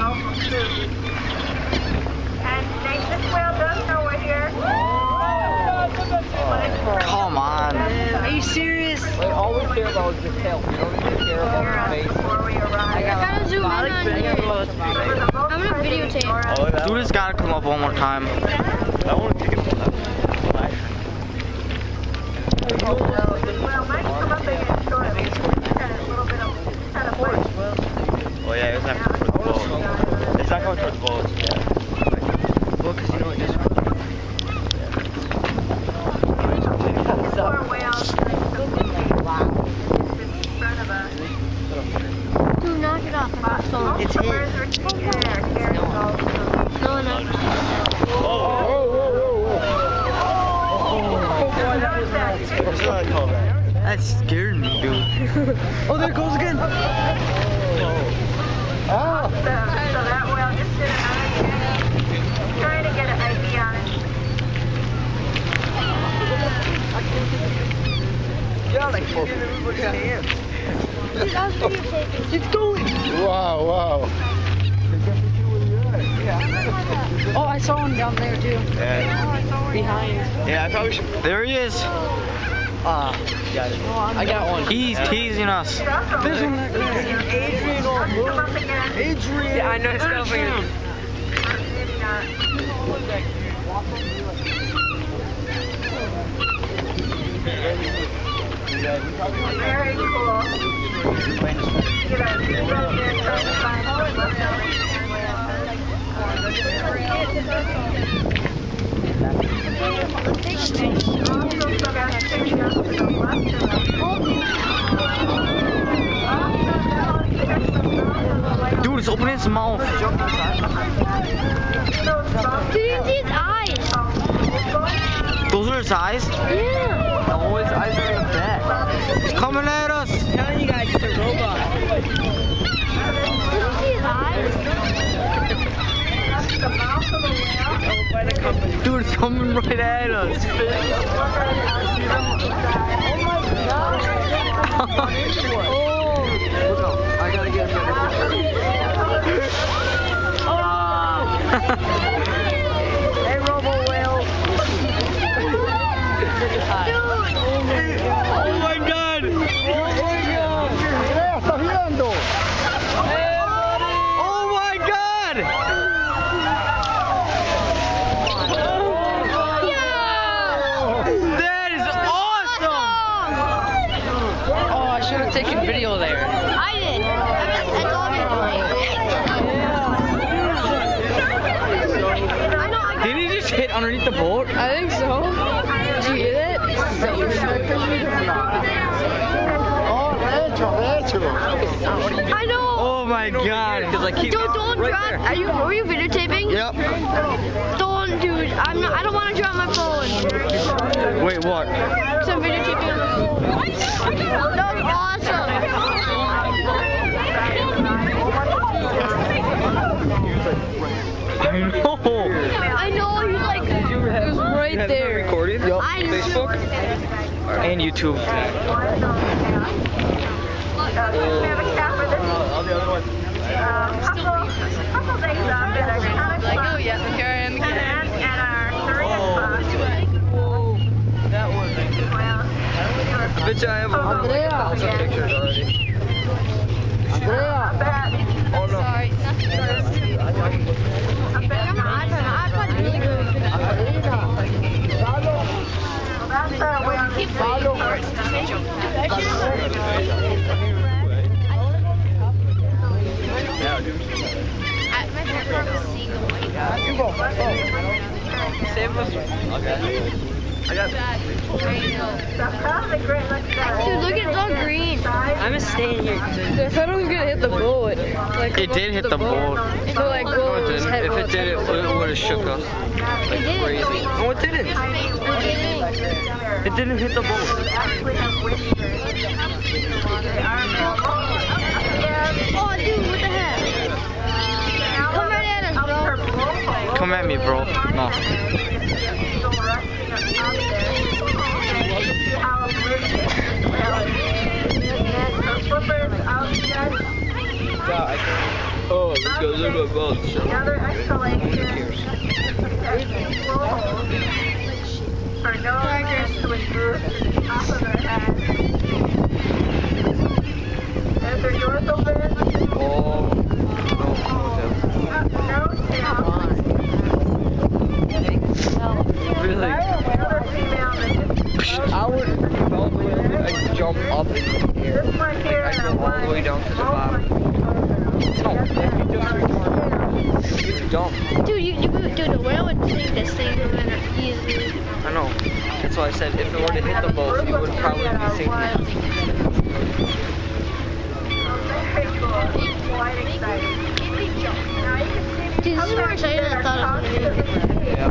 local food. And this whale does know we're here. Come on. Are you serious? Like, all we care about is the tail. We don't even care about the face. Before we arrive. I gotta zoom in on here. I'm gonna videotape. Dude has gotta come up one more time. I want to take it from that. Well, might come up again shortly. It's got a little bit of weight. Oh yeah, it's not going towards the boat. It's not going towards the boat. Yeah. Well, because you know it just... Poor whales. In front of us. Dude, knock it off. It's his. No. That scared me, dude. Oh, there it goes again. So that whale just did another check. Trying to get an ID on it. Yeah, like everybody's hands. Dude, I was videotaping. It's going. Wow. Oh, I saw him down there too. Yeah. Behind. Yeah, I probably should. There he is. Got it. I got one. He's teasing us. There's one there. Adrian on Come up again. Adrian. Yeah, I know it's going. Maybe not. Very cool. You know, you go there trying to find what's left over Dude, it's opening its mouth. Dude, you can see its eyes. Those are its eyes? Yeah. No, his eyes are in the back. It's coming at us. I'm telling you guys, it's a robot. Did you see his eyes? Dude, it's coming right at us. I gotta get a better Hey, Robo Whale. Oh my god. Está viendo. Oh my god. That is awesome. Oh, I should have taken video there. I did. That's obviously. Did he just hit underneath the boat? I think so. Did you hear that? I know. Oh my god. Don't drop. Were you videotaping? Yep. Don't, dude. I don't want to drop my phone. Wait, what? So I'm videotaping on my phone. That was awesome. I know. I know. He was like, it was right there. Recording? I know. Facebook? And YouTube. We have a cap for this. All the other ones. Couple things that are kind of fun. Oh, yeah, here I am again. And our Serena spot. That one. Well, Bitch, I have 1,000 pictures already. Oh no. Sorry. My iPod's really good. Keep waiting for it. My favorite was seeing the white guy. Save us. Okay. I got Dude, look, it's all green. I'm just staying here. I thought it was gonna hit the boat. Like, It did hit the boat. So like, No, it didn't. If it did, it would have shook us like crazy. No, it didn't. It didn't hit the boat. Oh, dude, what the heck? Come right at us, bro. Come at me, bro. No. Yeah, I can. Oh, because of the boat. The other exhalation for no one to move to the top of their head. Is there yours open? Oh, No tail. really? Another female that I would probably like, jump up in the air. this one here I go all the way down to the bottom. No, if you just return, you jump. Dude, the whale would sink this thing easily. I know. That's why I said if it were to hit the boat, it would probably be sinking. Very cool. Quite exciting. Now you can see Dude, this is more exciting than I thought it was going to be. Yeah.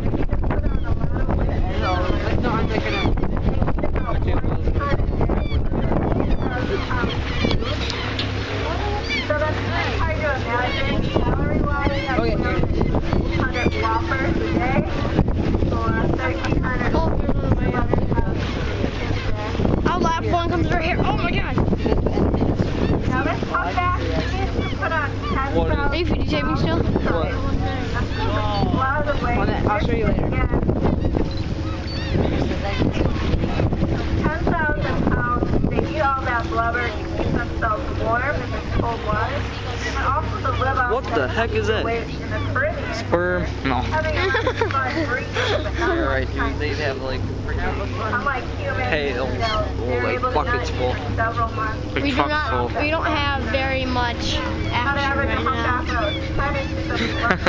So that's hard to imagine. Salary-wise, I'm 100 whoppers a day, or 1,300. Oh, here's one of my Our lap one comes right here. Oh my god. Now let's come back. You need to put on 10,000. Are you videotaping still? What? A lot of the way. I'll show you later. 10,000 pounds. They eat all that blubber to keep themselves warm in this cold water. And also to live out What the heck is that? in the Caribbean. Sperm? No. Having a fun breathing, but not You're right, really dude. They'd have like unlike humans, pails they're or able like to buckets not full. eat for several months. Like We do trucks not. full. We don't have very much On action average, right a humpback now. whale is 10 inches of blood,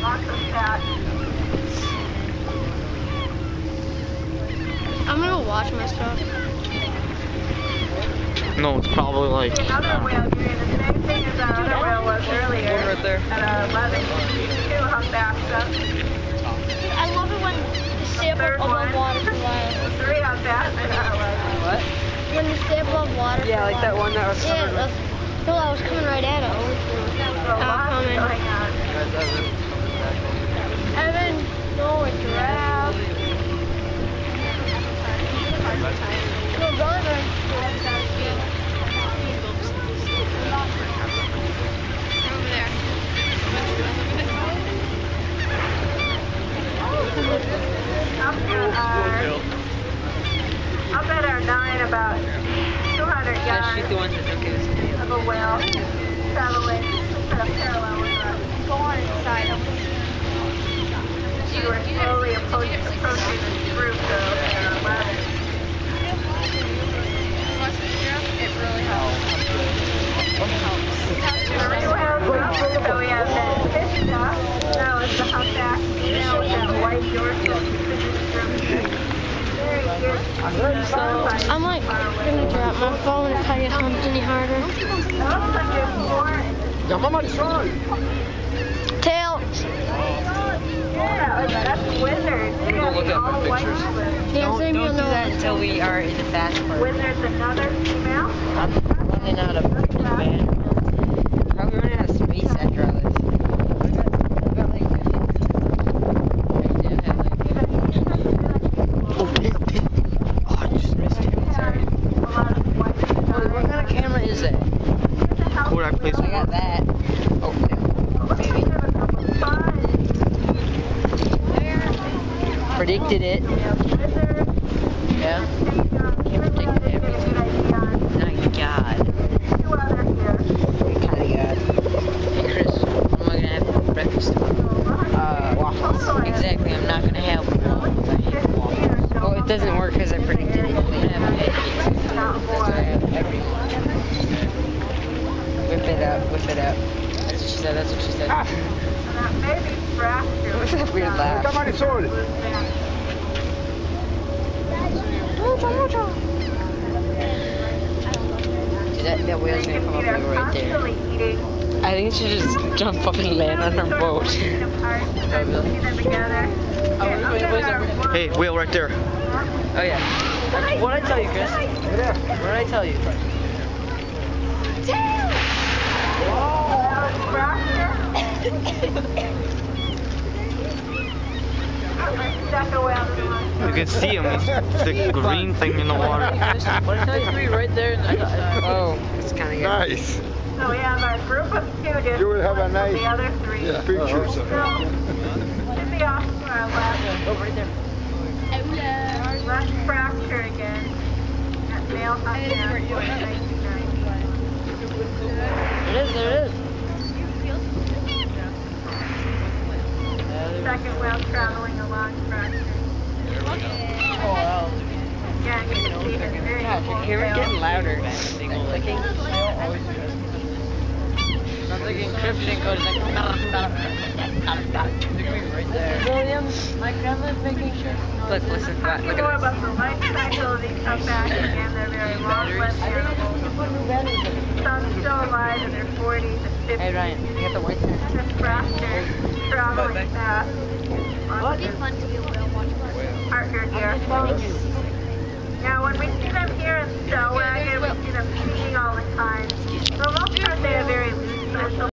lots of fat. I'm gonna go watch my stuff. No, it's probably like. Another whale doing the same thing as that other whale was earlier. One right there. At 11:52 humpback stuff. I love it when they stay Third above one. water for a while. 3 humpbacks. What? When they stay above water for a while. Yeah, like that one that was. Yeah, no, I was coming right at it. There's a lot coming. going on. Evan, no, a giraffe. No, brother. Over there. Up at our 9 about 200 yards the ones that don't get us. of a whale traveling at a parallel with us. Go on inside. We were slowly approaching this group though at 11. It really helps. So we have that fish stuff. Now it's the humpback female with that white dorsal. Very good. I'm like gonna drop my phone if I get humped any harder. Tail. Yeah, that's wizards. They Go look at all the white pictures. wizards. Don't do that until we are in the fast part. Wizards, another female. I'm running out of pictures, man. Probably running out of space after all this. I got like Oh, pin. Oh, I just missed it. Sorry. A lot of white wizards. what kind of camera is that? Kodak plays. I got that. Oh, maybe. Predicted it. Yeah. Can't predict everything. My God. What kind of God? Hey Chris, what am I gonna have for breakfast tomorrow? Waffles. Exactly, I'm not gonna have waffles. I hate waffles. Well, it doesn't work because I predicted it. I'm gonna have pancakes. That's what I have every Whip it out, whip it out. That's what she said, that's what she said. What's that weird laugh? Dude, that whale's gonna come up like right there. I think it should just jump up and land on our boat. Hey, whale right there. Oh yeah. What'd I tell you, Chris? What did I tell you? You can see him. He's the green thing in the water. What did I tell you? Right there. Oh, it's kind of good. Nice. So we have a group of 2 discs. You would have a nice The other 3. pictures of So, should be off to our left. Oh, right there. Left fracture again. At male Huntman, 1991. There it is. Second wheel traveling along fracture. Oh, wow. Yeah, you can see it's very Gosh, full I hear it tail. getting louder. Clicking. Sounds like encryption code. Right there. William, my grandma's making sure. Look, listen, look Talking more at about the life cycle of these come back again. They're very long-lived animals. Some still alive in their 40s and 50s. Hey, Ryan, you got the white hair. Just fractured, traveling fast. It'd be fun to be able to watch that. Partner here. Now, when we see them here in Stellwagen, we see them feeding all the time. For the most part, they have very loose social